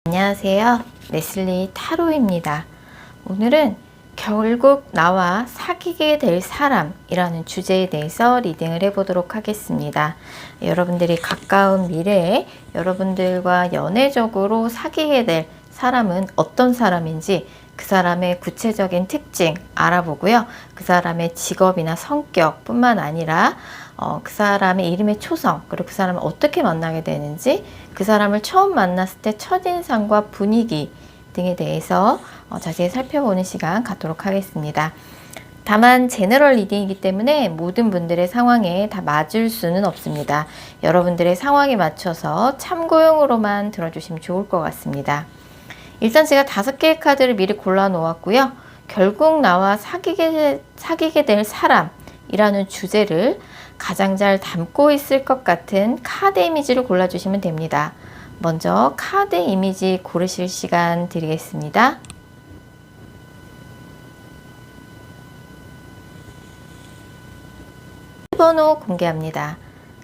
안녕하세요. 레슬리 타로입니다. 오늘은 결국 나와 사귀게 될 사람이라는 주제에 대해서 리딩을 해보도록 하겠습니다. 여러분들이 가까운 미래에 여러분들과 연애적으로 사귀게 될 사람은 어떤 사람인지 그 사람의 구체적인 특징 알아보고요. 그 사람의 직업이나 성격 뿐만 아니라 그 사람의 이름의 초성, 그리고 그 사람을 어떻게 만나게 되는지, 그 사람을 처음 만났을 때 첫인상과 분위기 등에 대해서 자세히 살펴보는 시간 갖도록 하겠습니다. 다만 제너럴 리딩이기 때문에 모든 분들의 상황에 다 맞을 수는 없습니다. 여러분들의 상황에 맞춰서 참고용으로만 들어주시면 좋을 것 같습니다. 일단 제가 5개의 카드를 미리 골라 놓았고요. 결국 나와 사귀게 될 사람이라는 주제를 가장 잘 담고 있을 것 같은 카드 이미지를 골라주시면 됩니다. 먼저 카드 이미지 고르실 시간 드리겠습니다. 번호 공개합니다.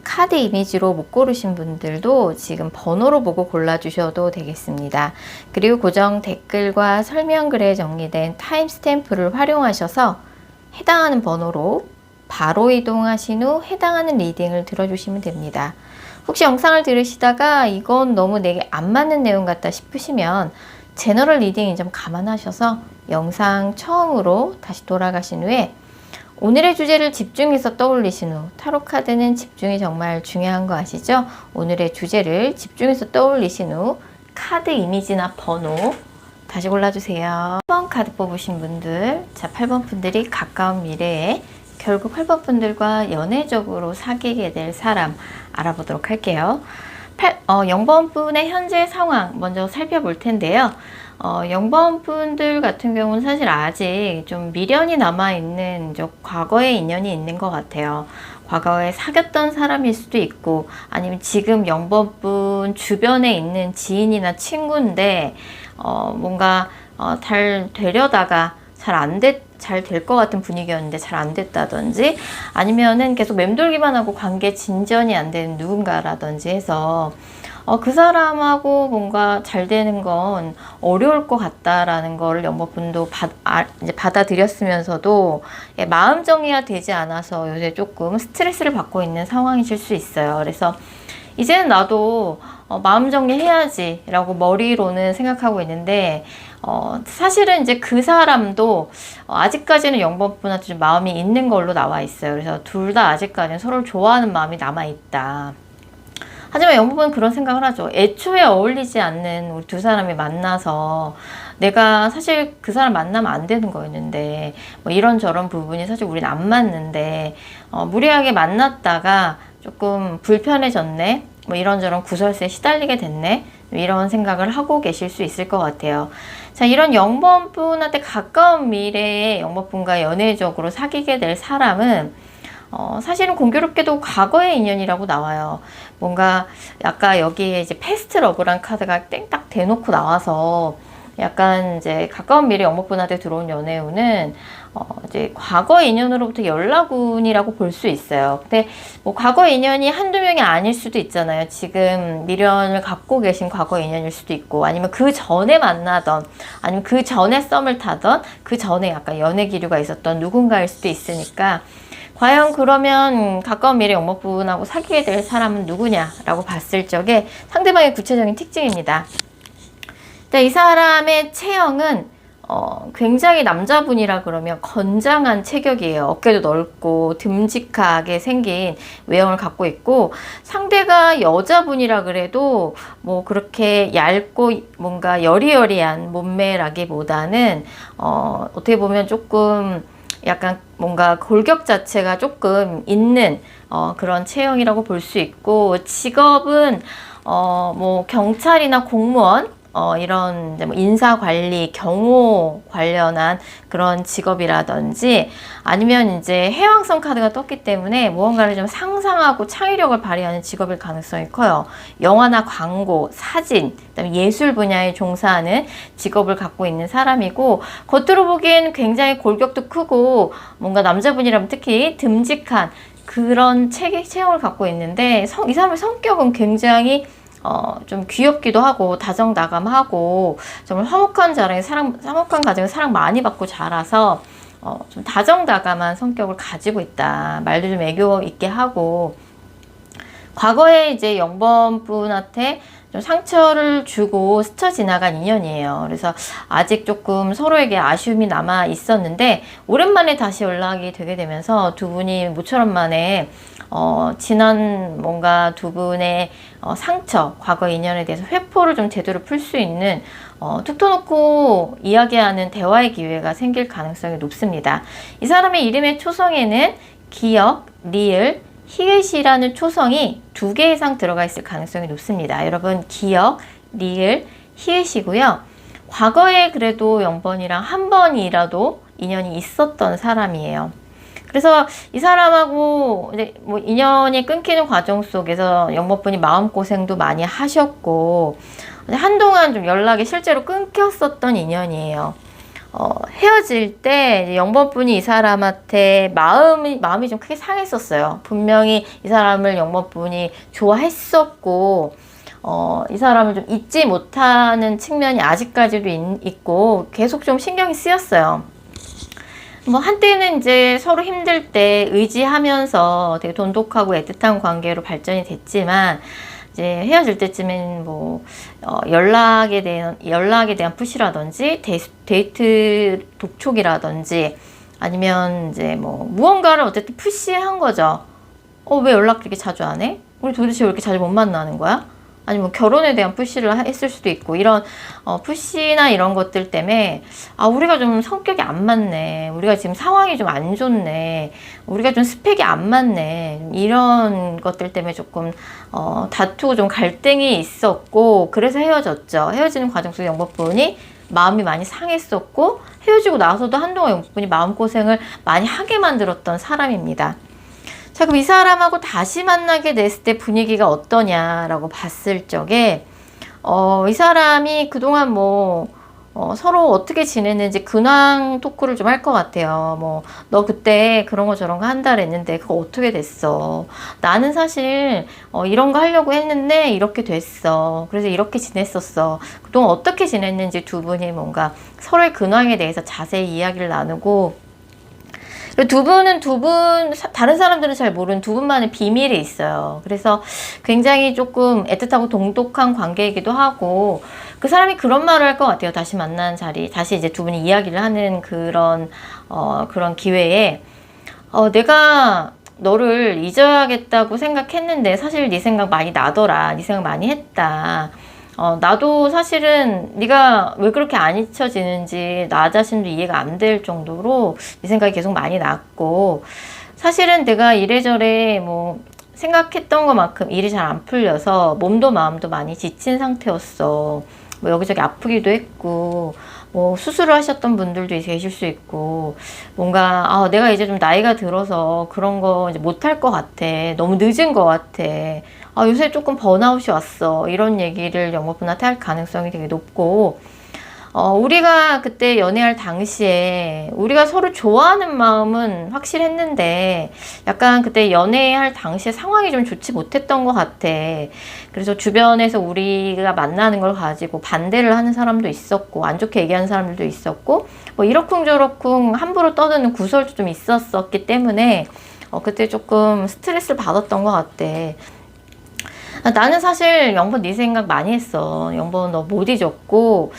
카드 이미지로 못 고르신 분들도 지금 번호로 보고 골라주셔도 되겠습니다. 그리고 고정 댓글과 설명글에 정리된 타임스탬프를 활용하셔서 해당하는 번호로 바로 이동하신 후 해당하는 리딩을 들어주시면 됩니다. 혹시 영상을 들으시다가 이건 너무 내게 안 맞는 내용 같다 싶으시면 제너럴 리딩인 점 감안하셔서 영상 처음으로 다시 돌아가신 후에 오늘의 주제를 집중해서 떠올리신 후, 타로 카드는 집중이 정말 중요한 거 아시죠? 오늘의 주제를 집중해서 떠올리신 후 카드 이미지나 번호 다시 골라주세요. 8번 카드 뽑으신 분들, 자 8번 분들이 가까운 미래에 결국 8번 분들과 연애적으로 사귀게 될 사람 알아보도록 할게요. 0번 분의 현재 상황 먼저 살펴볼 텐데요. 0번 분들 같은 경우는 사실 아직 좀 미련이 남아있는 과거의 인연이 있는 것 같아요. 과거에 사귀었던 사람일 수도 있고 아니면 지금 0번 분 주변에 있는 지인이나 친구인데 뭔가 잘 되려다가 잘 될 것 같은 분위기였는데 잘 안 됐다든지 아니면은 계속 맴돌기만 하고 관계 진전이 안 되는 누군가라든지 해서 그 사람하고 뭔가 잘 되는 건 어려울 것 같다라는 거를 0번 분도 이제 받아들였으면서도 마음 정리가 되지 않아서 요새 조금 스트레스를 받고 있는 상황이실 수 있어요. 그래서 이제는 나도 마음 정리해야지 라고 머리로는 생각하고 있는데 사실은 이제 그 사람도 아직까지는 0번 분한테 좀 마음이 있는 걸로 나와 있어요. 그래서 둘 다 아직까지는 서로를 좋아하는 마음이 남아 있다. 하지만 0번은 그런 생각을 하죠. 애초에 어울리지 않는 우리 두 사람이 만나서 내가 사실 그 사람 만나면 안 되는 거였는데 뭐 이런저런 부분이 사실 우리는 안 맞는데 무리하게 만났다가 조금 불편해졌네, 뭐 이런저런 구설수에 시달리게 됐네, 이런 생각을 하고 계실 수 있을 것 같아요. 자, 이런 0번 분한테 가까운 미래에 0번 분과 연애적으로 사귀게 될 사람은 사실은 공교롭게도 과거의 인연이라고 나와요. 뭔가 아까 여기에 이제 패스트 러브란 카드가 땡딱 대놓고 나와서 약간 이제 가까운 미래 0번 분한테 들어온 연애운은 이제 과거 인연으로부터 연락운이라고 볼 수 있어요. 근데 뭐 과거 인연이 한두 명이 아닐 수도 있잖아요. 지금 미련을 갖고 계신 과거 인연일 수도 있고 아니면 그 전에 만나던 아니면 그 전에 썸을 타던 그 전에 약간 연애 기류가 있었던 누군가일 수도 있으니까 과연 그러면 가까운 미래 0번 분하고 사귀게 될 사람은 누구냐라고 봤을 적에 상대방의 구체적인 특징입니다. 이 사람의 체형은 굉장히 남자분이라 그러면 건장한 체격이에요. 어깨도 넓고 듬직하게 생긴 외형을 갖고 있고, 상대가 여자분이라 그래도 뭐 그렇게 얇고 뭔가 여리여리한 몸매라기보다는 어떻게 보면 조금 약간 뭔가 골격 자체가 조금 있는 그런 체형이라고 볼 수 있고, 직업은 뭐 경찰이나 공무원 이런 뭐 인사관리, 경호 관련한 그런 직업이라든지 아니면 이제 해왕성 카드가 떴기 때문에 무언가를 좀 상상하고 창의력을 발휘하는 직업일 가능성이 커요. 영화나 광고, 사진, 그다음에 예술 분야에 종사하는 직업을 갖고 있는 사람이고, 겉으로 보기에는 굉장히 골격도 크고 뭔가 남자분이라면 특히 듬직한 그런 체형을 갖고 있는데 이 사람의 성격은 굉장히 좀 귀엽기도 하고 다정다감하고 정말 화목한 가정에 사랑 많이 받고 자라서 좀 다정다감한 성격을 가지고 있다. 말도 좀 애교 있게 하고, 과거에 이제 0번 분한테 좀 상처를 주고 스쳐 지나간 인연이에요. 그래서 아직 조금 서로에게 아쉬움이 남아 있었는데, 오랜만에 다시 연락이 되게 되면서 두 분이 모처럼 만에 지난 뭔가 두 분의 상처, 과거 인연에 대해서 회포를 좀 제대로 풀 수 있는 툭 터놓고 이야기하는 대화의 기회가 생길 가능성이 높습니다. 이 사람의 이름의 초성에는 기역, 리을, 히읗이라는 초성이 2개 이상 들어가 있을 가능성이 높습니다. 여러분, 기역, 리을, 히읗이고요. 과거에 그래도 0번이랑 한 번이라도 인연이 있었던 사람이에요. 그래서 이 사람하고 이제 뭐 인연이 끊기는 과정 속에서 0번 분이 마음고생도 많이 하셨고, 한동안 좀 연락이 실제로 끊겼었던 인연이에요. 헤어질 때 0번 분이 이 사람한테 마음이 좀 크게 상했었어요. 분명히 이 사람을 0번 분이 좋아했었고, 이 사람을 좀 잊지 못하는 측면이 아직까지도 있고, 계속 좀 신경이 쓰였어요. 뭐 한때는 이제 서로 힘들 때 의지하면서 되게 돈독하고 애틋한 관계로 발전이 됐지만, 이제 헤어질 때쯤엔 뭐 연락에 대한 푸시라든지 데이트 독촉이라든지, 아니면 이제 뭐 무언가를 어쨌든 푸시한 거죠. 왜 연락 그렇게 자주 안 해? 우리 도대체 왜 이렇게 자주 못 만나는 거야? 아니면 결혼에 대한 푸시를 했을 수도 있고, 이런 푸시나 이런 것들 때문에 우리가 좀 성격이 안 맞네, 우리가 지금 상황이 좀 안 좋네, 우리가 좀 스펙이 안 맞네, 이런 것들 때문에 조금 다투고 좀 갈등이 있었고, 그래서 헤어졌죠. 헤어지는 과정 속에 0번 분이 마음이 많이 상했었고, 헤어지고 나서도 한동안 0번 분이 마음고생을 많이 하게 만들었던 사람입니다. 자, 그럼 이 사람하고 다시 만나게 됐을 때 분위기가 어떠냐라고 봤을 적에, 이 사람이 그동안 뭐, 서로 어떻게 지냈는지 근황 토크를 좀 할 것 같아요. 뭐, 너 그때 그런 거 저런 거 한다 그랬는데 그거 어떻게 됐어? 나는 사실 이런 거 하려고 했는데 이렇게 됐어. 그래서 이렇게 지냈었어. 그동안 어떻게 지냈는지 두 분이 뭔가 서로의 근황에 대해서 자세히 이야기를 나누고, 두 분은 다른 사람들은 잘 모르는 두 분만의 비밀이 있어요. 그래서 굉장히 조금 애틋하고 동독한 관계이기도 하고, 그 사람이 그런 말을 할 것 같아요. 다시 만난 자리, 다시 이제 두 분이 이야기를 하는 그런 기회에, 내가 너를 잊어야겠다고 생각했는데 사실 네 생각 많이 나더라. 네 생각 많이 했다. 나도 사실은 네가 왜 그렇게 안 잊혀지는지 나 자신도 이해가 안 될 정도로 네 생각이 계속 많이 났고, 사실은 내가 이래저래 뭐 생각했던 것만큼 일이 잘 안 풀려서 몸도 마음도 많이 지친 상태였어. 뭐 여기저기 아프기도 했고, 뭐 수술을 하셨던 분들도 계실 수 있고, 뭔가 내가 이제 좀 나이가 들어서 그런 거 이제 못할 것 같아. 너무 늦은 것 같아. 요새 조금 번아웃이 왔어. 이런 얘기를 0번 분한테 할 가능성이 되게 높고, 우리가 그때 연애할 당시에 우리가 서로 좋아하는 마음은 확실했는데, 약간 그때 연애할 당시에 상황이 좀 좋지 못했던 것 같아. 그래서 주변에서 우리가 만나는 걸 가지고 반대를 하는 사람도 있었고, 안 좋게 얘기하는 사람들도 있었고, 뭐 이러쿵저러쿵 함부로 떠드는 구설도 좀 있었기 때문에 그때 조금 스트레스를 받았던 것 같아. 나는 사실 0번 네 생각 많이 했어. 0번 너 못 잊었고,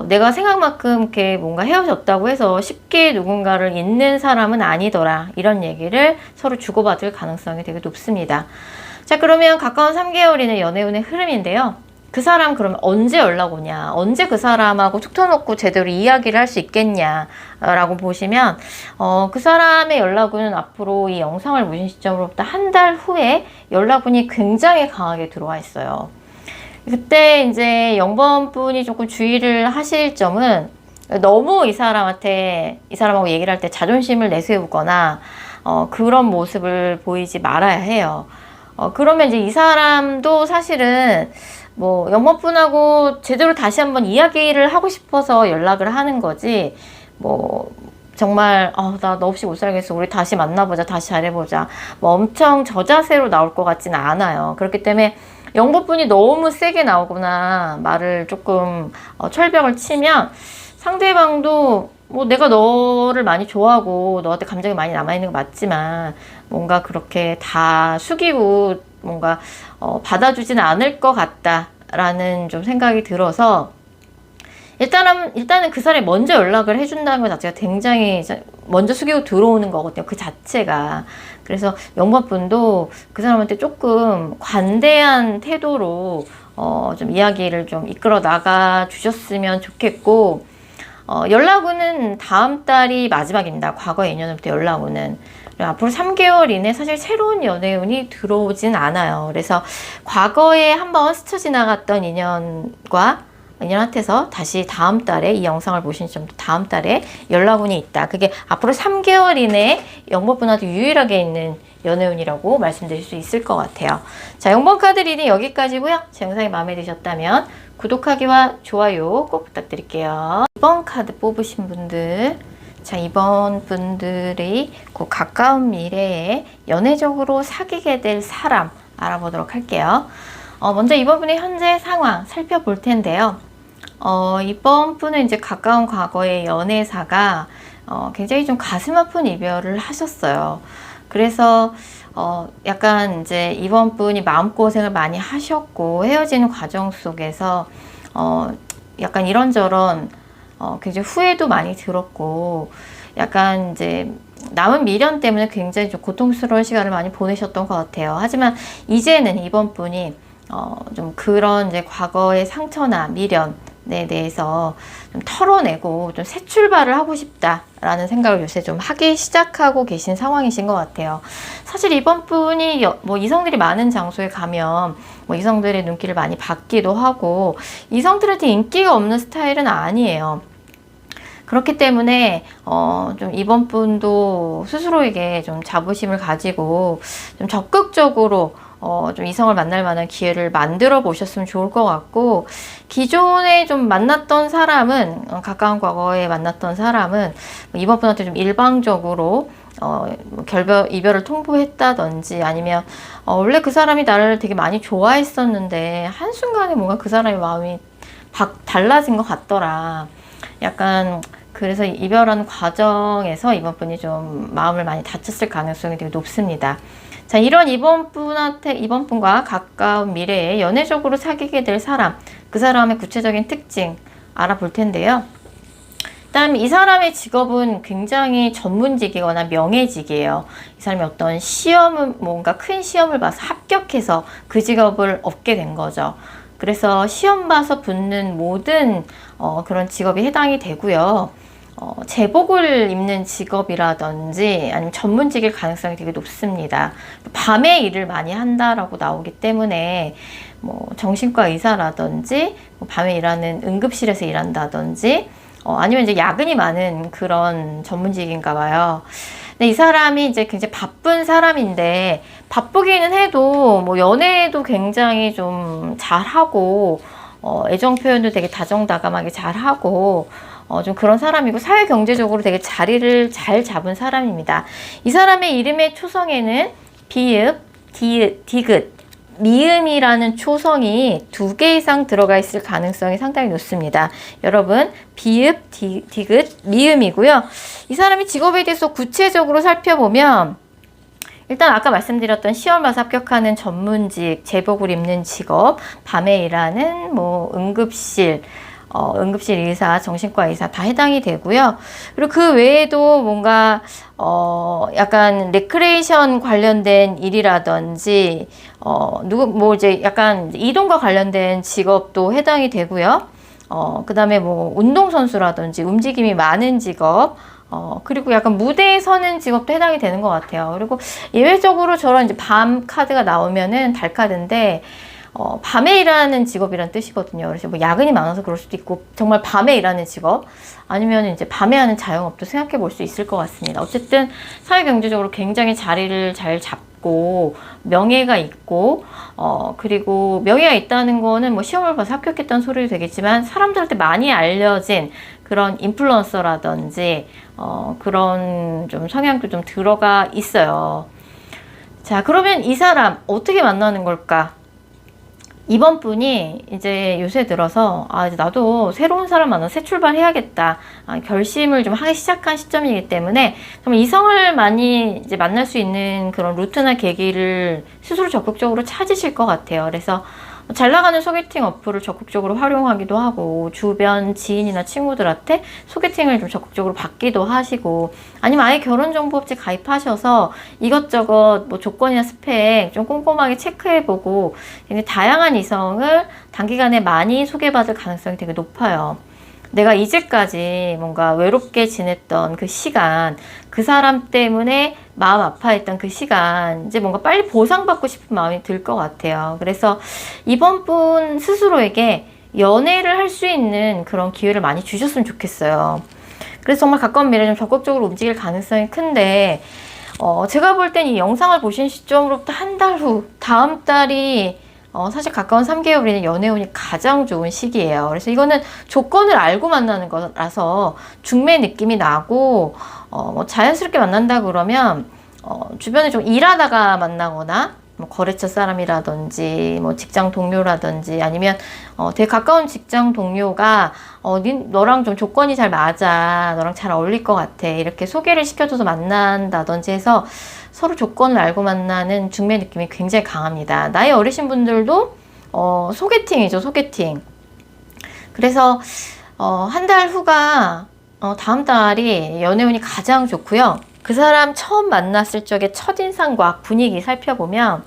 내가 생각만큼 이렇게 뭔가 헤어졌다고 해서 쉽게 누군가를 잊는 사람은 아니더라. 이런 얘기를 서로 주고받을 가능성이 되게 높습니다. 자, 그러면 가까운 3개월이는 연애운의 흐름인데요. 그 사람 그러면 언제 연락 오냐? 언제 그 사람하고 툭 터놓고 제대로 이야기를 할 수 있겠냐? 라고 보시면, 그 사람의 연락은 앞으로 이 영상을 보신 시점으로부터 한 달 후에 연락운이 굉장히 강하게 들어와 있어요. 그때 이제 0번 분이 조금 주의를 하실 점은, 너무 이 사람하고 얘기를 할 때 자존심을 내세우거나, 그런 모습을 보이지 말아야 해요. 그러면 이제 이 사람도 사실은 뭐 0번 분하고 제대로 다시 한번 이야기를 하고 싶어서 연락을 하는 거지, 뭐 정말 나 너 없이 못 살겠어, 우리 다시 만나보자, 다시 잘해보자, 뭐 엄청 저자세로 나올 것 같지는 않아요. 그렇기 때문에 영법분이 너무 세게 나오거나 말을 조금 철벽을 치면 상대방도 뭐 내가 너를 많이 좋아하고 너한테 감정이 많이 남아있는 거 맞지만 뭔가 그렇게 다 숙이고 뭔가 받아주지는 않을 것 같다라는 좀 생각이 들어서 일단은 그 사람이 먼저 연락을 해준다는 것 자체가 굉장히 먼저 숙이고 들어오는 거거든요. 그 자체가. 그래서 영법분도 그 사람한테 조금 관대한 태도로 좀 이야기를 좀 이끌어 나가 주셨으면 좋겠고, 연락 오는 다음 달이 마지막입니다. 과거 인연으로부터 연락 오는. 앞으로 3개월 이내 사실 새로운 연애운이 들어오진 않아요. 그래서 과거에 한번 스쳐 지나갔던 인연한테서 다시 다음 달에 이 영상을 보신 좀 다음 달에 연락운이 있다. 그게 앞으로 3개월 이내에 영법분한테 유일하게 있는 연애운이라고 말씀드릴 수 있을 것 같아요. 자, 영번 카드 리딩 여기까지고요. 제 영상이 마음에 드셨다면 구독하기와 좋아요 꼭 부탁드릴게요. 2번 카드 뽑으신 분들, 자, 이번 분들이 그 가까운 미래에 연애적으로 사귀게 될 사람 알아보도록 할게요. 먼저 이번 분의 현재 상황 살펴볼 텐데요. 이번 분은 이제 가까운 과거의 연애사가 굉장히 좀 가슴 아픈 이별을 하셨어요. 그래서 약간 이제 이번 분이 마음고생을 많이 하셨고 헤어지는 과정 속에서 약간 이런저런 굉장히 후회도 많이 들었고 약간 이제 남은 미련 때문에 굉장히 좀 고통스러운 시간을 많이 보내셨던 것 같아요. 하지만 이제는 이번 분이 좀 그런 이제 과거의 상처나 미련에 대해서 좀 털어내고 좀 새 출발을 하고 싶다라는 생각을 요새 좀 하기 시작하고 계신 상황이신 것 같아요. 사실 이번 분이 뭐 이성들이 많은 장소에 가면 뭐 이성들의 눈길을 많이 받기도 하고 이성들한테 인기가 없는 스타일은 아니에요. 그렇기 때문에 좀 이번 분도 스스로에게 좀 자부심을 가지고 좀 적극적으로 좀 이성을 만날 만한 기회를 만들어 보셨으면 좋을 것 같고, 기존에 좀 만났던 사람은 가까운 과거에 만났던 사람은 이번 분한테 좀 일방적으로 이별을 통보했다든지 아니면 원래 그 사람이 나를 되게 많이 좋아했었는데 한순간에 뭔가 그 사람의 마음이 달라진 것 같더라. 약간 그래서 이별하는 과정에서 이번 분이 좀 마음을 많이 다쳤을 가능성이 되게 높습니다. 자, 이런 이번 분과 가까운 미래에 연애적으로 사귀게 될 사람, 그 사람의 구체적인 특징 알아볼 텐데요. 일단 이 사람의 직업은 굉장히 전문직이거나 명예직이에요. 이 사람이 어떤 뭔가 큰 시험을 봐서 합격해서 그 직업을 얻게 된 거죠. 그래서 시험 봐서 붙는 모든 그런 직업이 해당이 되고요. 제복을 입는 직업이라든지 아니면 전문직일 가능성이 되게 높습니다. 밤에 일을 많이 한다라고 나오기 때문에 뭐 정신과 의사라든지 뭐 밤에 일하는 응급실에서 일한다든지 아니면 이제 야근이 많은 그런 전문직인가 봐요. 근데 이 사람이 이제 굉장히 바쁜 사람인데 바쁘기는 해도 뭐 연애도 굉장히 좀 잘하고 애정 표현도 되게 다정다감하게 잘하고 좀 그런 사람이고 사회 경제적으로 되게 자리를 잘 잡은 사람입니다. 이 사람의 이름의 초성에는 비읍, 디귿, 미음이라는 초성이 2개 이상 들어가 있을 가능성이 상당히 높습니다. 여러분, 비읍, 디귿, 미음이고요. 이 사람이 직업에 대해서 구체적으로 살펴보면 일단 아까 말씀드렸던 시험 봐서 합격하는 전문직, 제복을 입는 직업, 밤에 일하는 뭐 응급실 의사, 정신과 의사 다 해당이 되고요. 그리고 그 외에도 뭔가 약간 레크레이션 관련된 일이라든지 이제 약간 이동과 관련된 직업도 해당이 되고요. 그다음에 뭐 운동선수라든지 움직임이 많은 직업, 그리고 약간 무대에 서는 직업도 해당이 되는 것 같아요. 그리고 예외적으로 저런 이제 밤 카드가 나오면은 달 카드인데 밤에 일하는 직업이란 뜻이거든요. 그래서 뭐 야근이 많아서 그럴 수도 있고 정말 밤에 일하는 직업 아니면 이제 밤에 하는 자영업도 생각해 볼 수 있을 것 같습니다. 어쨌든 사회 경제적으로 굉장히 자리를 잘 잡고 명예가 있고 그리고 명예가 있다는 거는 뭐 시험을 봐서 합격했다는 소리도 되겠지만 사람들한테 많이 알려진 그런 인플루언서라든지 그런 좀 성향도 좀 들어가 있어요. 자, 그러면 이 사람 어떻게 만나는 걸까? 이번 분이 이제 요새 들어서 이제 나도 새로운 사람 만나서 새 출발해야겠다, 결심을 좀 하기 시작한 시점이기 때문에 정말 이성을 많이 이제 만날 수 있는 그런 루트나 계기를 스스로 적극적으로 찾으실 것 같아요. 그래서 잘 나가는 소개팅 어플을 적극적으로 활용하기도 하고, 주변 지인이나 친구들한테 소개팅을 좀 적극적으로 받기도 하시고, 아니면 아예 결혼정보업체 가입하셔서 이것저것 뭐 조건이나 스펙 좀 꼼꼼하게 체크해보고 다양한 이성을 단기간에 많이 소개받을 가능성이 되게 높아요. 내가 이제까지 뭔가 외롭게 지냈던 그 시간, 그 사람 때문에 마음 아파했던 그 시간, 이제 뭔가 빨리 보상받고 싶은 마음이 들 것 같아요. 그래서 이번 분 스스로에게 연애를 할 수 있는 그런 기회를 많이 주셨으면 좋겠어요. 그래서 정말 가까운 미래에 좀 적극적으로 움직일 가능성이 큰데, 제가 볼 땐 이 영상을 보신 시점으로부터 한 달 후, 다음 달이 사실 가까운 3개월이나 연애운이 가장 좋은 시기예요. 그래서 이거는 조건을 알고 만나는 거라서 중매 느낌이 나고, 뭐 자연스럽게 만난다 그러면 주변에 좀 일하다가 만나거나, 뭐 거래처 사람이라든지 뭐 직장 동료라든지, 아니면 되게 가까운 직장 동료가 너랑 좀 조건이 잘 맞아, 너랑 잘 어울릴 것 같아, 이렇게 소개를 시켜줘서 만난다든지 해서 서로 조건을 알고 만나는 중매 느낌이 굉장히 강합니다. 나이 어리신 분들도 소개팅이죠, 소개팅. 그래서 한 달 후가 다음 달이 연애운이 가장 좋고요. 그 사람 처음 만났을 적의 첫인상과 분위기 살펴보면,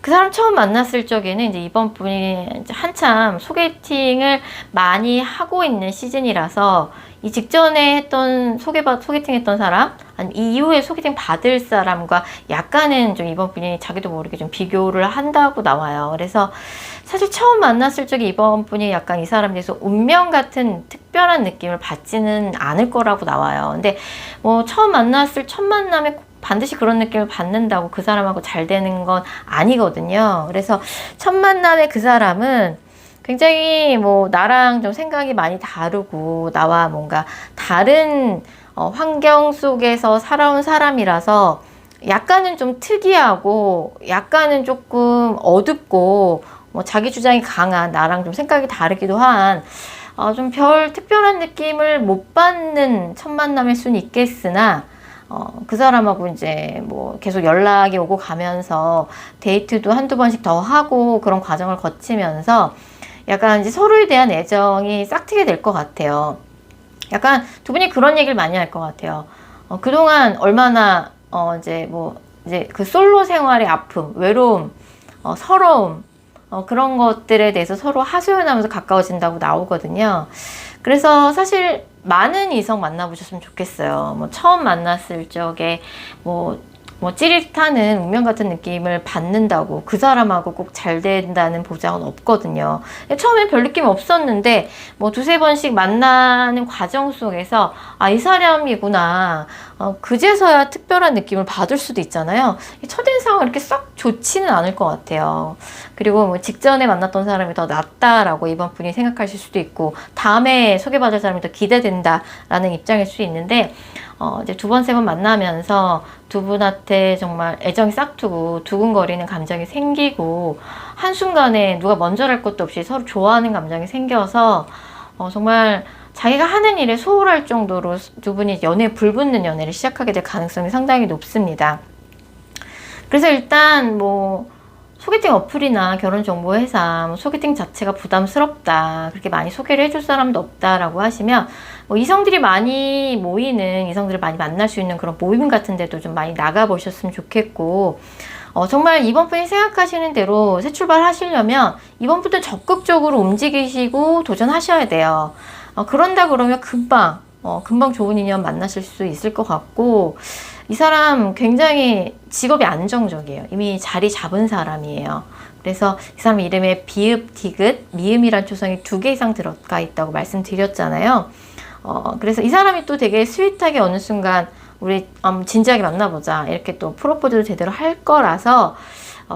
그 사람 처음 만났을 적에는 이제 이번 분이 이제 한참 소개팅을 많이 하고 있는 시즌이라서, 이 직전에 했던 소개팅 했던 사람, 아니면 이 이후에 소개팅 받을 사람과 약간은 좀 이번 분이 자기도 모르게 좀 비교를 한다고 나와요. 그래서 사실 처음 만났을 적에 이번 분이 약간 이 사람에 대해서 운명 같은 특별한 느낌을 받지는 않을 거라고 나와요. 근데 뭐 처음 만났을 첫 만남에 반드시 그런 느낌을 받는다고 그 사람하고 잘 되는 건 아니거든요. 그래서 첫 만남에 그 사람은 굉장히 뭐 나랑 좀 생각이 많이 다르고, 나와 뭔가 다른 환경 속에서 살아온 사람이라서 약간은 좀 특이하고, 약간은 조금 어둡고, 뭐 자기 주장이 강한, 나랑 좀 생각이 다르기도 한 좀 별 특별한 느낌을 못 받는 첫 만남일 수는 있겠으나, 그 사람하고 이제 뭐 계속 연락이 오고 가면서 데이트도 한두 번씩 더 하고 그런 과정을 거치면서 약간 이제 서로에 대한 애정이 싹트게 될 것 같아요. 약간 두 분이 그런 얘기를 많이 할 것 같아요. 그동안 얼마나 이제 그 솔로 생활의 아픔, 외로움, 서러움, 그런 것들에 대해서 서로 하소연하면서 가까워진다고 나오거든요. 그래서 사실 많은 이성 만나보셨으면 좋겠어요. 뭐 처음 만났을 적에 뭐 찌릿하는 운명 같은 느낌을 받는다고 그 사람하고 꼭 잘 된다는 보장은 없거든요. 처음에 별 느낌 없었는데 뭐 두세 번씩 만나는 과정 속에서 이 사람이구나, 그제서야 특별한 느낌을 받을 수도 있잖아요. 첫인상은 이렇게 썩 좋지는 않을 것 같아요. 그리고 뭐 직전에 만났던 사람이 더 낫다라고 이번 분이 생각하실 수도 있고, 다음에 소개받을 사람이 더 기대된다라는 입장일 수 있는데, 이제 두 번, 세 번 만나면서 두 분한테 정말 애정이 싹트고 두근거리는 감정이 생기고, 한순간에 누가 먼저랄 것도 없이 서로 좋아하는 감정이 생겨서 정말 자기가 하는 일에 소홀할 정도로 두 분이 연애에 불붙는 연애를 시작하게 될 가능성이 상당히 높습니다. 그래서 일단 뭐 소개팅 어플이나 결혼정보회사, 소개팅 자체가 부담스럽다, 그렇게 많이 소개를 해줄 사람도 없다라고 하시면, 뭐 이성들이 많이 모이는, 이성들을 많이 만날 수 있는 그런 모임 같은 데도 좀 많이 나가보셨으면 좋겠고, 정말 이번 분이 생각하시는 대로 새 출발하시려면 이번 분도 적극적으로 움직이시고 도전하셔야 돼요. 그런다 그러면 금방 좋은 인연 만나실 수 있을 것 같고, 이 사람 굉장히 직업이 안정적이에요. 이미 자리 잡은 사람이에요. 그래서 이 사람 이름에 비읍, 디귿, 미음이란 초성이 2개 이상 들어가 있다고 말씀드렸잖아요. 그래서 이 사람이 또 되게 스윗하게 어느 순간 우리 진지하게 만나보자, 이렇게 또 프로포즈를 제대로 할 거라서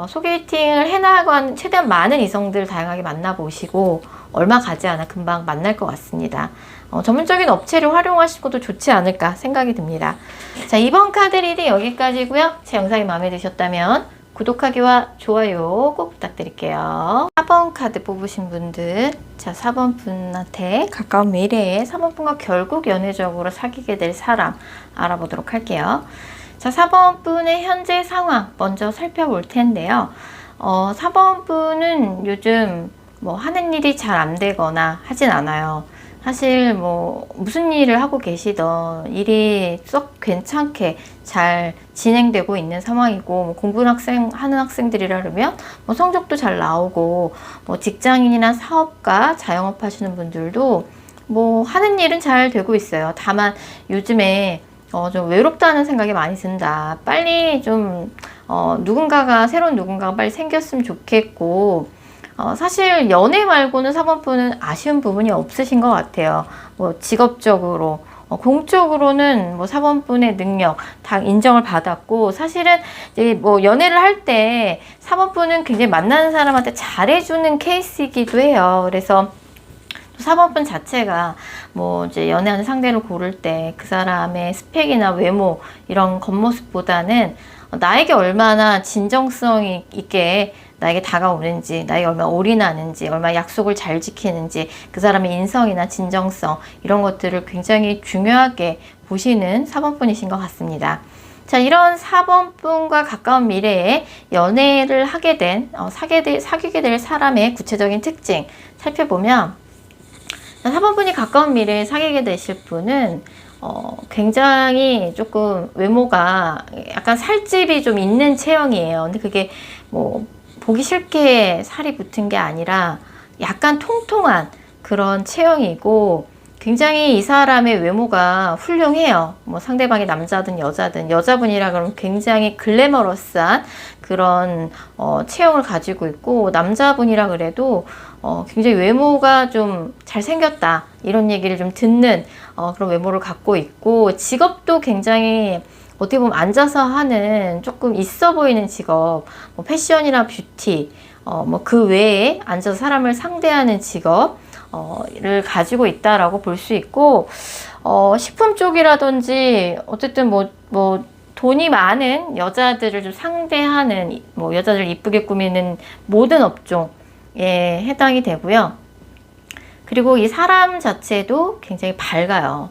소개팅을 해나가는 최대한 많은 이성들 다양하게 만나보시고 얼마 가지 않아 금방 만날 것 같습니다. 전문적인 업체를 활용하시고도 좋지 않을까 생각이 듭니다. 자, 이번 카드 리딩 여기까지고요. 제 영상이 마음에 드셨다면 구독하기와 좋아요 꼭 부탁드릴게요. 4번 카드 뽑으신 분들, 자 4번 분한테 가까운 미래에 4번 분과 결국 연애적으로 사귀게 될 사람 알아보도록 할게요. 자 4번 분의 현재 상황 먼저 살펴볼 텐데요. 4번 분은 요즘 뭐 하는 일이 잘 안 되거나 하진 않아요. 사실 뭐 무슨 일을 하고 계시던 일이 썩 괜찮게 잘 진행되고 있는 상황이고, 뭐 공부를 하는 학생들이라 그러면 뭐 성적도 잘 나오고, 뭐 직장인이나 사업가, 자영업 하시는 분들도 뭐 하는 일은 잘 되고 있어요. 다만 요즘에 좀 외롭다는 생각이 많이 든다. 빨리 좀 새로운 누군가가 빨리 생겼으면 좋겠고, 사실 연애 말고는 4번 분은 아쉬운 부분이 없으신 것 같아요. 뭐 직업적으로, 공적으로는 뭐 4번 분의 능력 다 인정을 받았고, 사실은 이제 뭐 연애를 할 때 4번 분은 굉장히 만나는 사람한테 잘해주는 케이스이기도 해요. 그래서 4번 분 자체가 뭐 이제 연애하는 상대를 고를 때 그 사람의 스펙이나 외모 이런 겉모습보다는 나에게 얼마나 진정성 있게 나에게 다가오는지, 나에게 얼마나 올인하는지, 얼마나 약속을 잘 지키는지, 그 사람의 인성이나 진정성 이런 것들을 굉장히 중요하게 보시는 4번 분이신 것 같습니다. 자, 이런 4번 분과 가까운 미래에 연애를 하게 된, 사귀게 될 사람의 구체적인 특징 살펴보면, 4번 분이 가까운 미래에 사귀게 되실 분은 굉장히 조금 외모가 약간 살집이 좀 있는 체형이에요. 근데 그게 뭐 보기 싫게 살이 붙은 게 아니라 약간 통통한 그런 체형이고, 굉장히 이 사람의 외모가 훌륭해요. 뭐 상대방이 남자든 여자분이라 그러면 굉장히 글래머러스한 그런 체형을 가지고 있고, 남자분이라 그래도 굉장히 외모가 좀 잘생겼다 이런 얘기를 좀 듣는 그런 외모를 갖고 있고, 직업도 굉장히 어떻게 보면 앉아서 하는 조금 있어 보이는 직업, 뭐 패션이나 뷰티, 뭐 그 외에 앉아서 사람을 상대하는 직업을 가지고 있다라고 볼 수 있고, 식품 쪽이라든지 어쨌든 뭐 돈이 많은 여자들을 좀 상대하는, 뭐 여자들을 이쁘게 꾸미는 모든 업종에 해당이 되고요. 그리고 이 사람 자체도 굉장히 밝아요.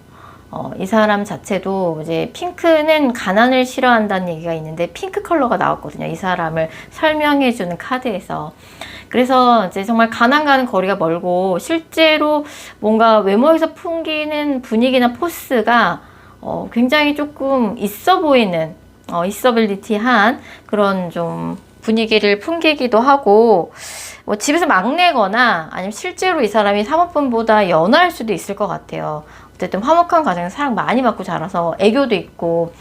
이 사람 자체도 이제 핑크는 가난을 싫어한다는 얘기가 있는데 핑크 컬러가 나왔거든요. 이 사람을 설명해주는 카드에서. 그래서 이제 정말 가난과는 거리가 멀고, 실제로 뭔가 외모에서 풍기는 분위기나 포스가 굉장히 조금 있어 보이는, 있어빌리티한 그런 좀 분위기를 풍기기도 하고, 뭐 집에서 막내거나 아니면 실제로 이 사람이 3번 분보다 연하일 수도 있을 것 같아요. 어쨌든 화목한 가정에서 사랑 많이 받고 자라서 애교도 있고,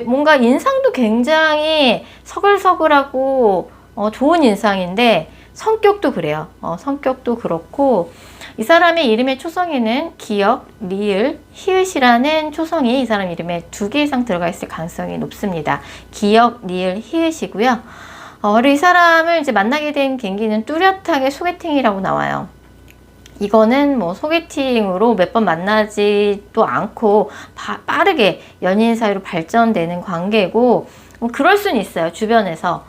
뭔가 인상도 굉장히 서글서글하고 좋은 인상인데 성격도 그래요. 성격도 그렇고, 이 사람의 이름의 초성에는 기역, 리을, 히읗이라는 초성이 이 사람 이름에 2개 이상 들어가 있을 가능성이 높습니다. 기역, 리을, 히읗이고요. 그리고 이 사람을 이제 만나게 된 계기는 뚜렷하게 소개팅이라고 나와요. 이거는 뭐 소개팅으로 몇 번 만나지도 않고 빠르게 연인 사이로 발전되는 관계고, 뭐 그럴 수는 있어요. 주변에서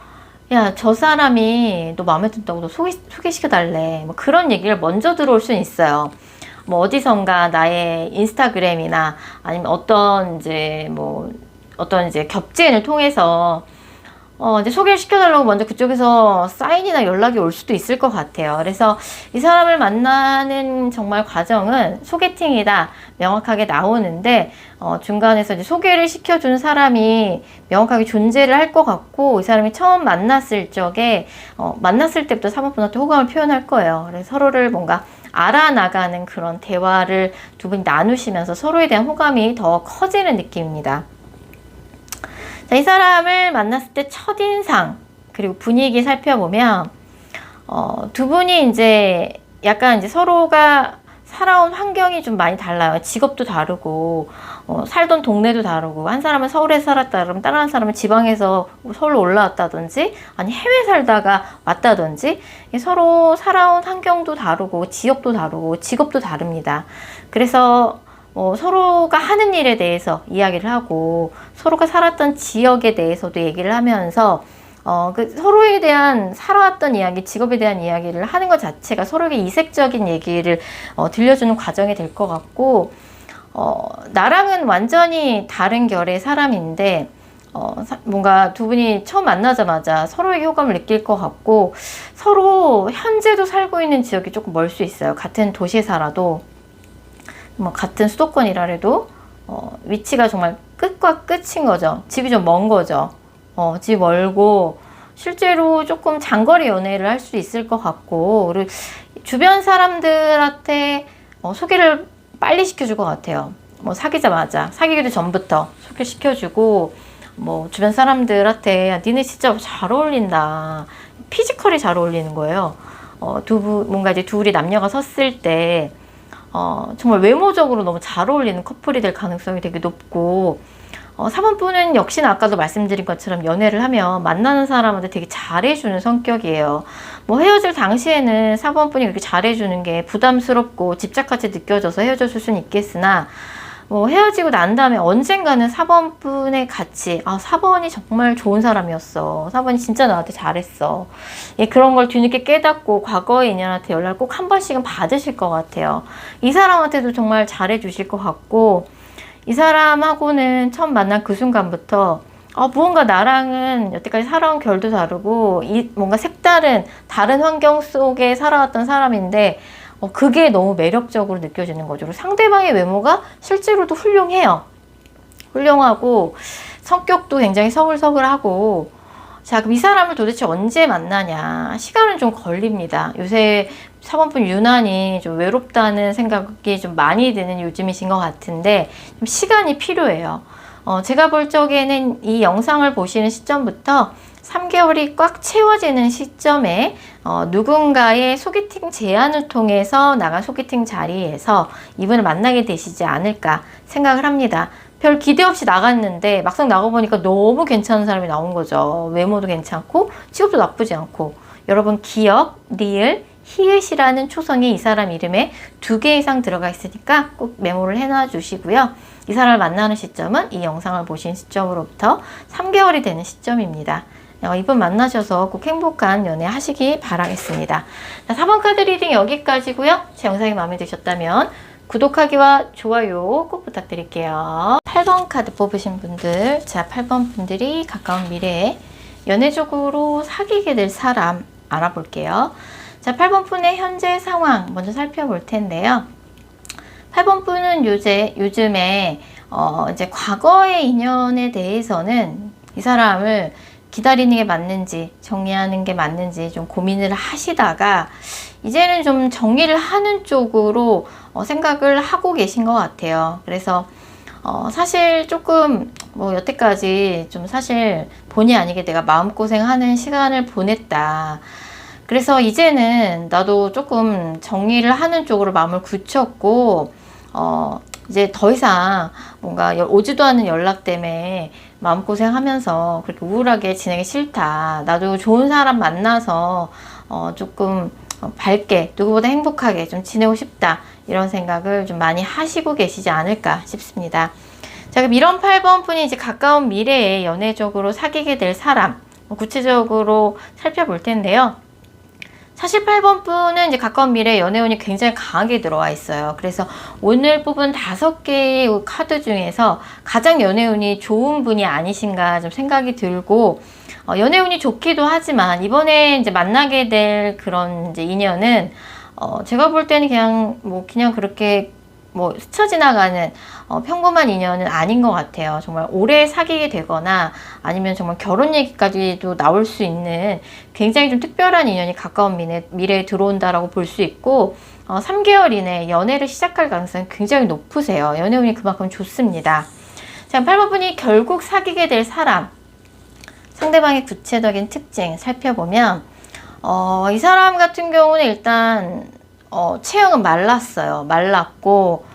야, 저 사람이 너 마음에 든다고 너 소개시켜달래, 뭐 그런 얘기를 먼저 들어올 수는 있어요. 뭐 어디선가 나의 인스타그램이나 아니면 어떤 이제 겹지인을 통해서 이제 소개를 시켜달라고 먼저 그쪽에서 사인이나 연락이 올 수도 있을 것 같아요. 그래서 이 사람을 만나는 정말 과정은 소개팅이다 명확하게 나오는데, 중간에서 이제 소개를 시켜준 사람이 명확하게 존재를 할 것 같고, 이 사람이 처음 만났을 적에 만났을 때부터 3번 분한테 호감을 표현할 거예요. 그래서 서로를 뭔가 알아나가는 그런 대화를 두 분이 나누시면서 서로에 대한 호감이 더 커지는 느낌입니다. 자, 이 사람을 만났을 때 첫인상 그리고 분위기 살펴보면 두 분이 이제 약간 이제 서로가 살아온 환경이 좀 많이 달라요. 직업도 다르고 살던 동네도 다르고, 한 사람은 서울에 살았다 그러면 다른 한 사람은 지방에서 서울로 올라왔다든지 아니 해외 살다가 왔다든지, 서로 살아온 환경도 다르고 지역도 다르고 직업도 다릅니다. 그래서 서로가 하는 일에 대해서 이야기를 하고, 서로가 살았던 지역에 대해서도 얘기를 하면서 서로에 대한 살아왔던 이야기, 직업에 대한 이야기를 하는 것 자체가 서로에게 이색적인 얘기를 들려주는 과정이 될 것 같고, 나랑은 완전히 다른 결의 사람인데, 뭔가 두 분이 처음 만나자마자 서로에게 호감을 느낄 것 같고, 서로 현재도 살고 있는 지역이 조금 멀 수 있어요. 같은 도시에 살아도, 뭐 같은 수도권이라도 위치가 정말 끝과 끝인 거죠. 집이 좀 먼 거죠. 집 멀고 실제로 조금 장거리 연애를 할 수 있을 것 같고, 그리고 주변 사람들한테 소개를 빨리 시켜줄 것 같아요. 뭐 사귀자마자, 사귀기도 전부터 소개시켜주고, 뭐 주변 사람들한테 야, 니네 진짜 잘 어울린다, 피지컬이 잘 어울리는 거예요. 뭔가 이제 둘이 남녀가 섰을 때 정말 외모적으로 너무 잘 어울리는 커플이 될 가능성이 되게 높고, 4번분은 역시나 아까도 말씀드린 것처럼 연애를 하면 만나는 사람한테 되게 잘해주는 성격이에요. 뭐 헤어질 당시에는 4번분이 그렇게 잘해주는 게 부담스럽고 집착같이 느껴져서 헤어졌을 수는 있겠으나, 뭐 헤어지고 난 다음에 언젠가는 4번분의 가치, 4번이 정말 좋은 사람이었어, 4번이 진짜 나한테 잘했어, 예, 그런 걸 뒤늦게 깨닫고 과거의 인연한테 연락을 꼭 한 번씩은 받으실 것 같아요. 이 사람한테도 정말 잘해주실 것 같고, 이 사람하고는 처음 만난 그 순간부터 무언가 나랑은 여태까지 살아온 결도 다르고 뭔가 색다른 다른 환경 속에 살아왔던 사람인데, 그게 너무 매력적으로 느껴지는 거죠. 상대방의 외모가 실제로도 훌륭해요. 훌륭하고 성격도 굉장히 서글서글하고, 자, 그럼 이 사람을 도대체 언제 만나냐? 시간은 좀 걸립니다. 요새 4번분 유난히 좀 외롭다는 생각이 좀 많이 드는 요즘이신 것 같은데, 좀 시간이 필요해요. 제가 볼 적에는 이 영상을 보시는 시점부터 3개월이 꽉 채워지는 시점에 누군가의 소개팅 제안을 통해서 나간 소개팅 자리에서 이분을 만나게 되시지 않을까 생각을 합니다. 별 기대 없이 나갔는데 막상 나가보니까 너무 괜찮은 사람이 나온 거죠. 외모도 괜찮고 직업도 나쁘지 않고. 여러분, 기억, 리을, 히읗이라는 초성이 이 사람 이름에 2개 이상 들어가 있으니까 꼭 메모를 해놔 주시고요. 이 사람을 만나는 시점은 이 영상을 보신 시점으로부터 3개월이 되는 시점입니다. 이분 만나셔서 꼭 행복한 연애 하시기 바라겠습니다. 자, 4번 카드 리딩 여기까지고요. 제 영상이 마음에 드셨다면 구독하기와 좋아요 꼭 부탁드릴게요. 8번 카드 뽑으신 분들, 자, 8번 분들이 가까운 미래에 연애적으로 사귀게 될 사람 알아볼게요. 자, 8번 분의 현재 상황 먼저 살펴볼 텐데요. 8번 분은 요즘에 이제 과거의 인연에 대해서는 이 사람을 기다리는 게 맞는지 정리하는 게 맞는지 좀 고민을 하시다가 이제는 좀 정리를 하는 쪽으로 생각을 하고 계신 것 같아요. 그래서 사실 조금 뭐 여태까지 좀 사실 본의 아니게 내가 마음고생하는 시간을 보냈다. 그래서 이제는 나도 조금 정리를 하는 쪽으로 마음을 굳혔고, 이제 더 이상 뭔가 오지도 않는 연락 때문에 마음고생하면서 그렇게 우울하게 지내기 싫다. 나도 좋은 사람 만나서 조금 밝게, 누구보다 행복하게 좀 지내고 싶다. 이런 생각을 좀 많이 하시고 계시지 않을까 싶습니다. 자, 그럼 이런 8번 분이 이제 가까운 미래에 연애적으로 사귀게 될 사람, 구체적으로 살펴볼 텐데요. 사실 8번 분은 이제 가까운 미래 연애운이 굉장히 강하게 들어와 있어요. 그래서 오늘 뽑은 5개의 카드 중에서 가장 연애운이 좋은 분이 아니신가 좀 생각이 들고, 연애운이 좋기도 하지만 이번에 이제 만나게 될 그런 이제 인연은 제가 볼 때는 그냥 그렇게 뭐 스쳐 지나가는 평범한 인연은 아닌 것 같아요. 정말 오래 사귀게 되거나 아니면 정말 결혼 얘기까지도 나올 수 있는 굉장히 좀 특별한 인연이 가까운 미래에 들어온다라고 볼 수 있고, 3개월 이내에 연애를 시작할 가능성이 굉장히 높으세요. 연애운이 그만큼 좋습니다. 자, 8번 분이 결국 사귀게 될 사람, 상대방의 구체적인 특징 살펴보면 이 사람 같은 경우는 일단 체형은 말랐고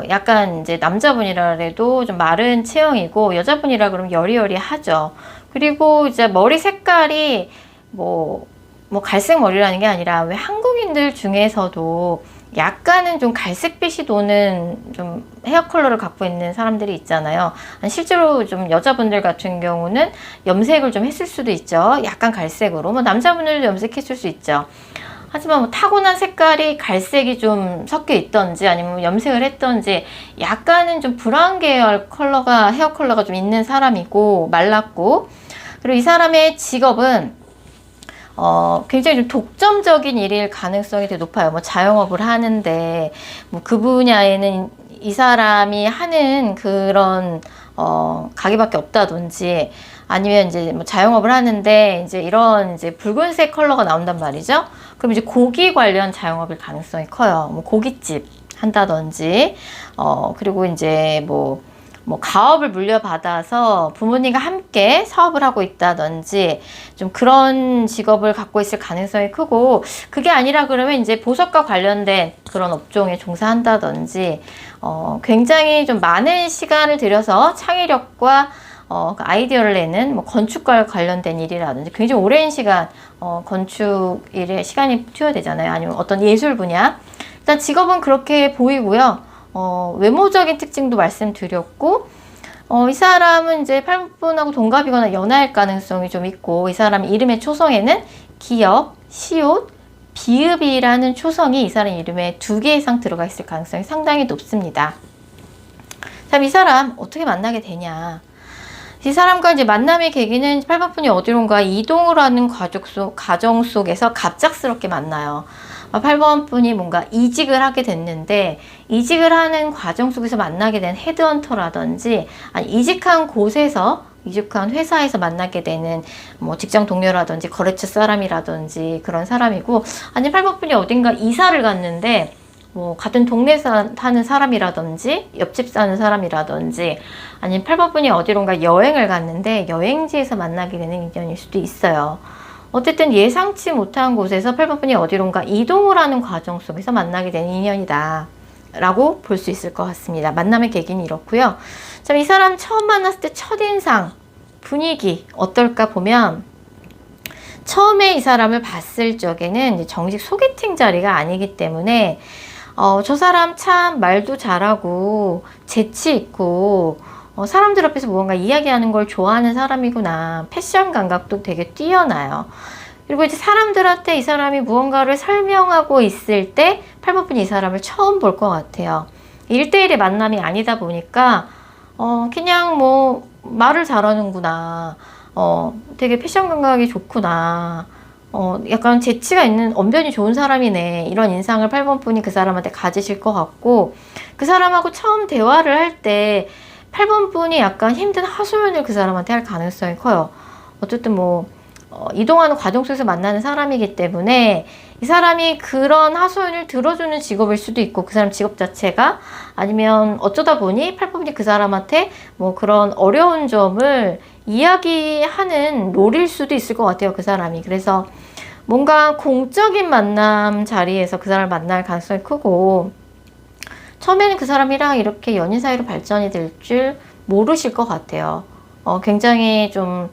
약간 이제 남자분이라 해도 좀 마른 체형이고, 여자분이라 그러면 여리여리하죠. 그리고 이제 머리 색깔이 뭐 갈색 머리라는 게 아니라 왜 한국인들 중에서도 약간은 좀 갈색빛이 도는 좀 헤어 컬러를 갖고 있는 사람들이 있잖아요. 실제로 좀 여자분들 같은 경우는 염색을 좀 했을 수도 있죠. 약간 갈색으로. 뭐 남자분들도 염색했을 수 있죠. 하지만 뭐 타고난 색깔이 갈색이 좀 섞여 있던지 아니면 염색을 했던지 약간은 좀 브라운 계열 컬러가 헤어 컬러가 좀 있는 사람이고 말랐고, 그리고 이 사람의 직업은 굉장히 좀 독점적인 일일 가능성이 되게 높아요. 뭐 자영업을 하는데 뭐 그 분야에는 이 사람이 하는 그런 가게밖에 없다든지, 아니면 이제 뭐 자영업을 하는데 이제 이런 이제 붉은색 컬러가 나온단 말이죠. 그럼 이제 고기 관련 자영업일 가능성이 커요. 뭐 고깃집 한다든지, 그리고 이제 뭐 가업을 물려받아서 부모님과 함께 사업을 하고 있다든지 좀 그런 직업을 갖고 있을 가능성이 크고, 그게 아니라 그러면 이제 보석과 관련된 그런 업종에 종사한다든지, 굉장히 좀 많은 시간을 들여서 창의력과 그 아이디어를 내는 뭐 건축과 관련된 일이라든지 굉장히 오랜 시간 건축 일에 시간이 투여되잖아요. 아니면 어떤 예술 분야. 일단 직업은 그렇게 보이고요. 외모적인 특징도 말씀드렸고, 이 사람은 이제 8분하고 동갑이거나 연하일 가능성이 좀 있고, 이 사람 이름의 초성에는 기역, 시옷, 비읍이라는 초성이 이 사람 이름에 2개 이상 들어가 있을 가능성이 상당히 높습니다. 자, 이 사람 어떻게 만나게 되냐? 이 사람과 이제 만남의 계기는 8번분이 어디론가 이동을 하는 과정 속에서 갑작스럽게 만나요. 8번 분이 뭔가 이직을 하게 됐는데, 이직을 하는 과정 속에서 만나게 된 헤드헌터라든지, 아니 이직한 곳에서, 이직한 회사에서 만나게 되는 뭐 직장 동료라든지 거래처 사람이라든지 그런 사람이고, 아니 8번 분이 어딘가 이사를 갔는데 뭐 같은 동네 사는 사람이라든지 옆집 사는 사람이라든지, 아니면 8번 분이 어디론가 여행을 갔는데 여행지에서 만나게 되는 인연일 수도 있어요. 어쨌든 예상치 못한 곳에서 8번 분이 어디론가 이동을 하는 과정 속에서 만나게 된 인연이다 라고 볼 수 있을 것 같습니다. 만남의 계기는 이렇고요. 자, 이 사람 처음 만났을 때 첫인상, 분위기 어떨까 보면, 처음에 이 사람을 봤을 적에는 이제 정식 소개팅 자리가 아니기 때문에 저 사람 참 말도 잘하고 재치 있고 사람들 앞에서 무언가 이야기하는 걸 좋아하는 사람이구나. 패션 감각도 되게 뛰어나요. 그리고 이제 사람들한테 이 사람이 무언가를 설명하고 있을 때 8번분이 이 사람을 처음 볼 것 같아요. 1대1의 만남이 아니다 보니까 그냥 뭐 말을 잘하는구나. 되게 패션 감각이 좋구나. 약간 재치가 있는 언변이 좋은 사람이네. 이런 인상을 8번분이 그 사람한테 가지실 것 같고, 그 사람하고 처음 대화를 할 때 8번분이 약간 힘든 하소연을 그 사람한테 할 가능성이 커요. 어쨌든 뭐 이동하는 과정 속에서 만나는 사람이기 때문에 이 사람이 그런 하소연을 들어주는 직업일 수도 있고, 그 사람 직업 자체가, 아니면 어쩌다 보니 8번분이 그 사람한테 뭐 그런 어려운 점을 이야기하는 롤일 수도 있을 것 같아요, 그 사람이. 그래서 뭔가 공적인 만남 자리에서 그 사람을 만날 가능성이 크고, 처음에는 그 사람이랑 이렇게 연인 사이로 발전이 될 줄 모르실 것 같아요. 굉장히 좀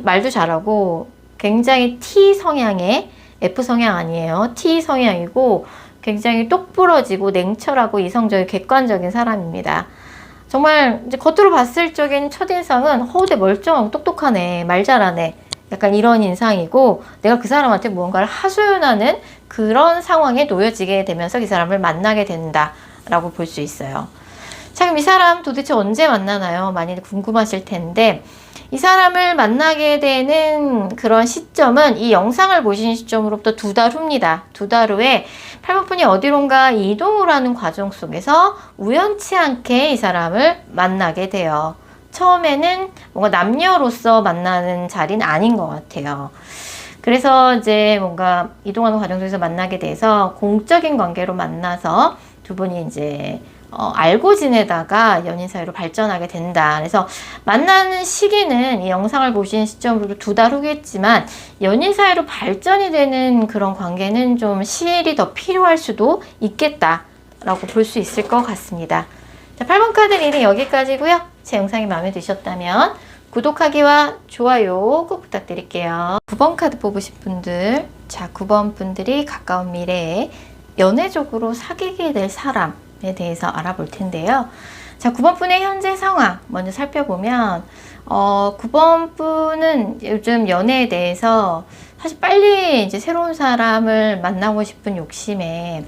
말도 잘하고 굉장히 T 성향의, F 성향 아니에요. T 성향이고 굉장히 똑부러지고 냉철하고 이성적인 객관적인 사람입니다. 정말 이제 겉으로 봤을 적엔 첫인상은 되게 멀쩡하고 똑똑하네, 말 잘하네, 약간 이런 인상이고, 내가 그 사람한테 무언가를 하소연하는 그런 상황에 놓여지게 되면서 이 사람을 만나게 된다 라고 볼 수 있어요. 자, 그럼 이 사람 도대체 언제 만나나요? 많이 궁금하실 텐데, 이 사람을 만나게 되는 그런 시점은 이 영상을 보신 시점으로부터 2달 후입니다. 2달 후에 8번분이 어디론가 이동을 하는 과정 속에서 우연치 않게 이 사람을 만나게 돼요. 처음에는 뭔가 남녀로서 만나는 자리는 아닌 것 같아요. 그래서 이제 뭔가 이동하는 과정 속에서 만나게 돼서 공적인 관계로 만나서 두 분이 이제 알고 지내다가 연인 사이로 발전하게 된다. 그래서 만나는 시기는 이 영상을 보신 시점으로 2달 후겠지만, 연인 사이로 발전이 되는 그런 관계는 좀 시일이 더 필요할 수도 있겠다라고 볼 수 있을 것 같습니다. 자, 8번 카드 리딩 여기까지고요. 제 영상이 마음에 드셨다면 구독하기와 좋아요 꼭 부탁드릴게요. 9번 카드 뽑으신 분들, 자, 9번 분들이 가까운 미래에 연애적으로 사귀게 될 사람에 대해서 알아볼 텐데요. 자, 9번 분의 현재 상황 먼저 살펴보면 9번 분은 요즘 연애에 대해서 사실 빨리 이제 새로운 사람을 만나고 싶은 욕심에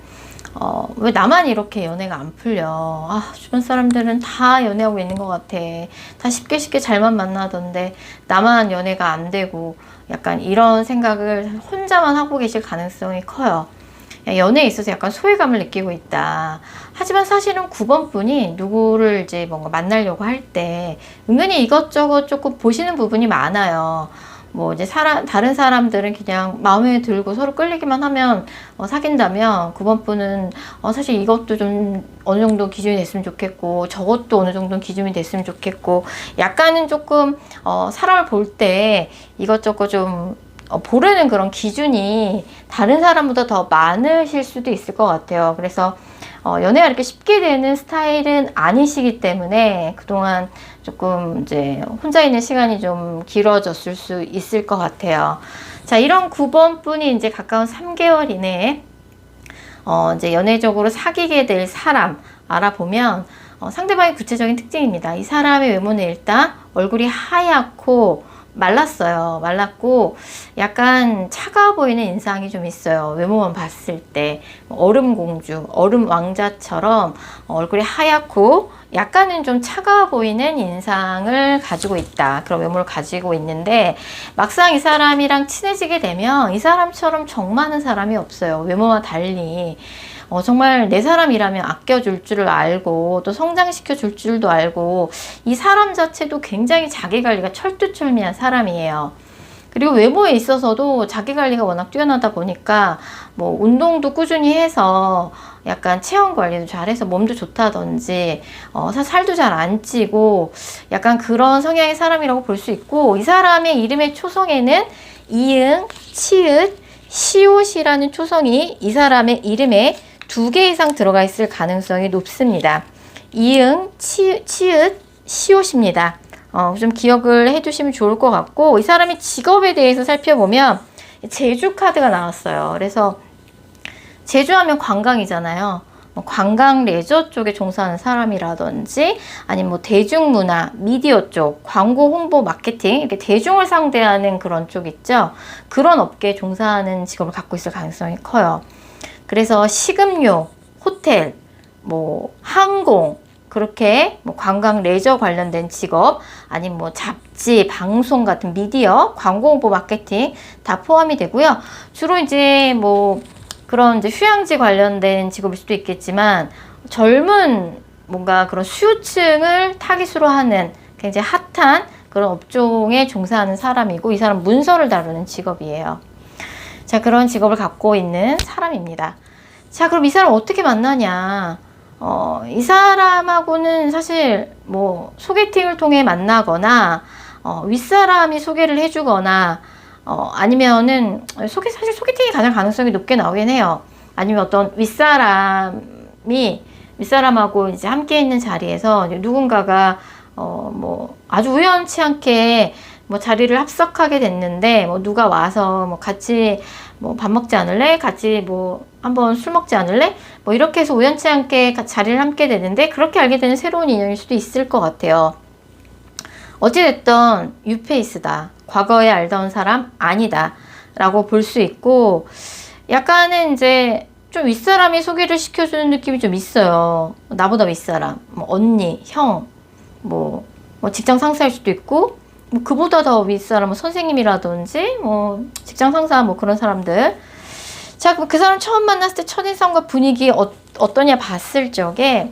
왜 나만 이렇게 연애가 안 풀려? 아, 주변 사람들은 다 연애하고 있는 것 같아. 다 쉽게 잘만 만나던데 나만 연애가 안 되고 약간 이런 생각을 혼자만 하고 계실 가능성이 커요. 연애에 있어서 약간 소외감을 느끼고 있다. 하지만 사실은 9번 분이 누구를 이제 뭔가 만나려고 할 때 은근히 이것저것 조금 보시는 부분이 많아요. 뭐 이제 다른 사람들은 그냥 마음에 들고 서로 끌리기만 하면 사귄다면 9번 분은 사실 이것도 좀 어느 정도 기준이 됐으면 좋겠고 저것도 어느 정도 기준이 됐으면 좋겠고 약간은 조금 사람을 볼 때 이것저것 좀 보려는 그런 기준이 다른 사람보다 더 많으실 수도 있을 것 같아요. 그래서 연애가 이렇게 쉽게 되는 스타일은 아니시기 때문에 그동안 조금 이제 혼자 있는 시간이 좀 길어졌을 수 있을 것 같아요. 자, 이런 9번 분이 이제 가까운 3개월 이내에 이제 연애적으로 사귀게 될 사람 알아보면 상대방의 구체적인 특징입니다. 이 사람의 외모는 일단 얼굴이 하얗고 말랐어요. 말랐고 약간 차가워 보이는 인상이 좀 있어요. 외모만 봤을 때 얼음 공주, 얼음 왕자처럼 얼굴이 하얗고 약간은 좀 차가워 보이는 인상을 가지고 있다. 그런 외모를 가지고 있는데 막상 이 사람이랑 친해지게 되면 이 사람처럼 정 많은 사람이 없어요. 외모와 달리. 정말 내 사람이라면 아껴줄 줄을 알고 또 성장시켜 줄 줄도 알고 이 사람 자체도 굉장히 자기관리가 철두철미한 사람이에요. 그리고 외모에 있어서도 자기관리가 워낙 뛰어나다 보니까 뭐 운동도 꾸준히 해서 약간 체형 관리도 잘해서 몸도 좋다든지 살도 잘 안 찌고 약간 그런 성향의 사람이라고 볼 수 있고 이 사람의 이름의 초성에는 이응, 치읓, 시옷이라는 초성이 이 사람의 이름에 2개 이상 들어가 있을 가능성이 높습니다. 이응, 치읓, 시옷입니다. 좀 기억을 해두시면 좋을 것 같고 이 사람의 직업에 대해서 살펴보면 제주 카드가 나왔어요. 그래서 제주하면 관광이잖아요. 관광 레저 쪽에 종사하는 사람이라든지 아니면 뭐 대중문화, 미디어 쪽, 광고 홍보 마케팅 이렇게 대중을 상대하는 그런 쪽 있죠. 그런 업계에 종사하는 직업을 갖고 있을 가능성이 커요. 그래서 식음료, 호텔, 뭐 항공 그렇게 뭐 관광 레저 관련된 직업 아니면 뭐 잡지, 방송 같은 미디어, 광고 홍보 마케팅 다 포함이 되고요. 주로 이제 뭐 그런 이제 휴양지 관련된 직업일 수도 있겠지만 젊은 뭔가 그런 수요층을 타깃으로 하는 굉장히 핫한 그런 업종에 종사하는 사람이고 이 사람 문서를 다루는 직업이에요. 자, 그런 직업을 갖고 있는 사람입니다. 자, 그럼 이 사람 어떻게 만나냐? 이 사람하고는 사실 뭐 소개팅을 통해 만나거나 윗사람이 소개를 해주거나 아니면은 사실 소개팅이 가장 가능성이 높게 나오긴 해요. 아니면 어떤 윗사람하고 이제 함께 있는 자리에서 누군가가 뭐 아주 우연치 않게 뭐 자리를 합석하게 됐는데 뭐 누가 와서 뭐 같이 뭐 밥 먹지 않을래? 같이 뭐 한번 술 먹지 않을래? 뭐 이렇게 해서 우연치 않게 자리를 함께 되는데 그렇게 알게 되는 새로운 인연일 수도 있을 것 같아요. 어찌됐든 뉴페이스다. 과거에 알던 사람 아니다. 라고 볼 수 있고 약간은 이제 좀 윗사람이 소개를 시켜주는 느낌이 좀 있어요. 나보다 윗사람, 뭐 언니, 형, 뭐 직장 상사일 수도 있고 뭐 그보다 더 윗사람, 뭐 선생님이라든지 뭐 직장 상사 뭐 그런 사람들. 자, 그 사람 처음 만났을 때 첫인상과 분위기 어떠냐 봤을 적에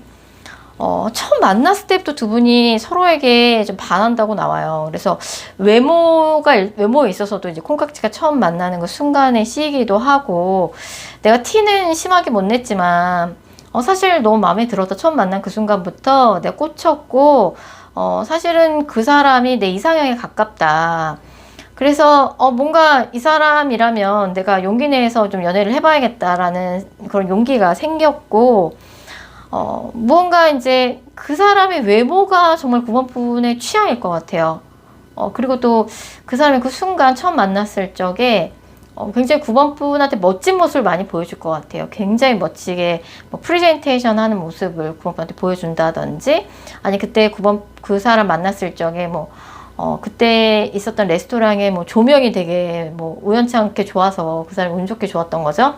처음 만났을 때부터 두 분이 서로에게 좀 반한다고 나와요. 그래서 외모에 있어서도 이제 콩깍지가 처음 만나는 그 순간의 시기도 하고 내가 티는 심하게 못 냈지만 사실 너무 마음에 들었다. 처음 만난 그 순간부터 내가 꽂혔고 사실은 그 사람이 내 이상형에 가깝다. 그래서 뭔가 이 사람이라면 내가 용기 내서 좀 연애를 해봐야겠다라는 그런 용기가 생겼고 무언가 이제 그 사람의 외모가 정말 9번 분의 취향일 것 같아요. 그리고 또 그 사람이 그 순간 처음 만났을 적에 굉장히 9번 분한테 멋진 모습을 많이 보여줄 것 같아요. 굉장히 멋지게 뭐 프레젠테이션 하는 모습을 9번 분한테 보여준다든지, 아니 그때 9번 그 사람 만났을 적에 뭐 그때 있었던 레스토랑에 뭐 조명이 되게 뭐 우연치 않게 좋아서 그 사람이 운 좋게 좋았던 거죠.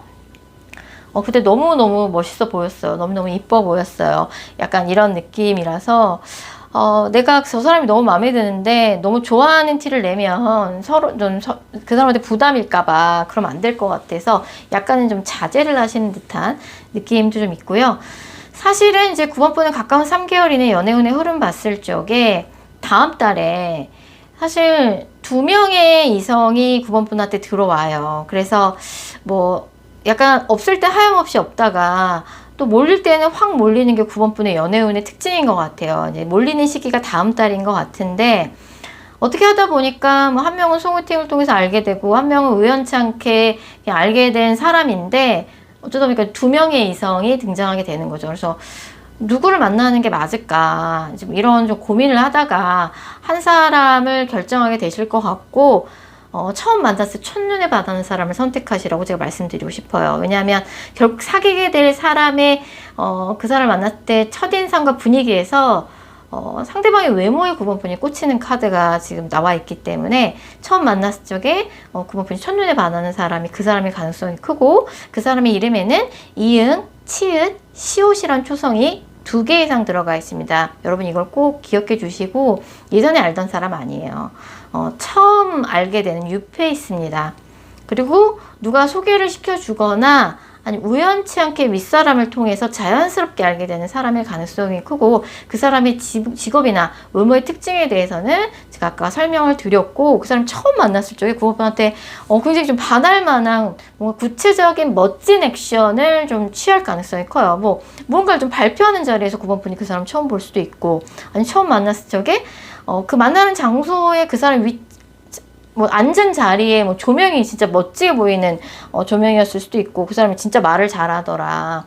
그때 너무너무 멋있어 보였어요. 너무너무 이뻐 보였어요. 약간 이런 느낌이라서 내가 저 사람이 너무 마음에 드는데 너무 좋아하는 티를 내면 서로 좀 그 사람한테 부담일까봐 그러면 안 될 것 같아서 약간은 좀 자제를 하시는 듯한 느낌도 좀 있고요. 사실은 이제 9번 분은 가까운 3개월 이내 연애운의 흐름 봤을 적에 다음 달에 사실 2명의 이성이 9번 분한테 들어와요. 그래서 뭐 약간 없을 때 하염없이 없다가 또 몰릴 때는 확 몰리는 게 9번 분의 연애운의 특징인 것 같아요. 이제 몰리는 시기가 다음 달인 것 같은데, 어떻게 하다 보니까 뭐 한 명은 소개팅을 통해서 알게 되고 한 명은 우연치 않게 그냥 알게 된 사람인데, 어쩌다 보니까 2명의 이성이 등장하게 되는 거죠. 그래서 누구를 만나는 게 맞을까 지금 이런 좀 고민을 하다가 한 사람을 결정하게 되실 것 같고, 처음 만났을 때 첫눈에 반하는 사람을 선택하시라고 제가 말씀드리고 싶어요. 왜냐하면 결국 사귀게 될 사람의 그 사람을 만났을 때 첫인상과 분위기에서 상대방의 외모에 9번 분이 꽂히는 카드가 지금 나와 있기 때문에 처음 만났을 적에 9번 분이 첫눈에 반하는 사람이 그 사람일 가능성이 크고, 그 사람의 이름에는 이응, 치읓, 시옷이란 초성이 2개 이상 들어가 있습니다. 여러분 이걸 꼭 기억해 주시고, 예전에 알던 사람 아니에요. 처음 알게 되는 유페이스입니다. 그리고 누가 소개를 시켜주거나 아니 우연치 않게 윗사람을 통해서 자연스럽게 알게 되는 사람의 가능성이 크고, 그 사람의 직업이나 외모의 특징에 대해서는 제가 아까 설명을 드렸고, 그 사람 처음 만났을 적에 9번한테 굉장히 좀 반할 만한 뭔가 구체적인 멋진 액션을 좀 취할 가능성이 커요. 뭐 무언가를 좀 발표하는 자리에서 9번 분이 그 사람 처음 볼 수도 있고, 아니 처음 만났을 적에 그 만나는 장소에 그 사람 뭐 앉은 자리에 뭐 조명이 진짜 멋지게 보이는 조명이었을 수도 있고, 그 사람이 진짜 말을 잘하더라.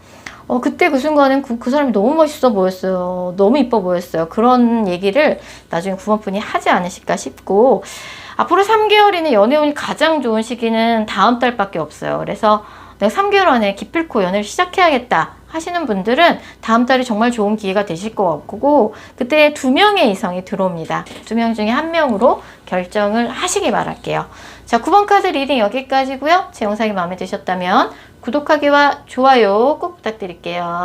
그때 그 순간엔 그 사람이 너무 멋있어 보였어요. 너무 이뻐 보였어요. 그런 얘기를 나중에 9번 분이 하지 않으실까 싶고, 앞으로 3개월 이내 연애운이 가장 좋은 시기는 다음 달밖에 없어요. 그래서 내가 3개월 안에 기필코 연애를 시작해야겠다 하시는 분들은 다음 달이 정말 좋은 기회가 되실 것 같고, 그때 2명의 이성이 들어옵니다. 2명 중에 1명으로 결정을 하시기 바랄게요. 자, 9번 카드 리딩 여기까지고요. 제 영상이 마음에 드셨다면 구독하기와 좋아요 꼭 부탁드릴게요.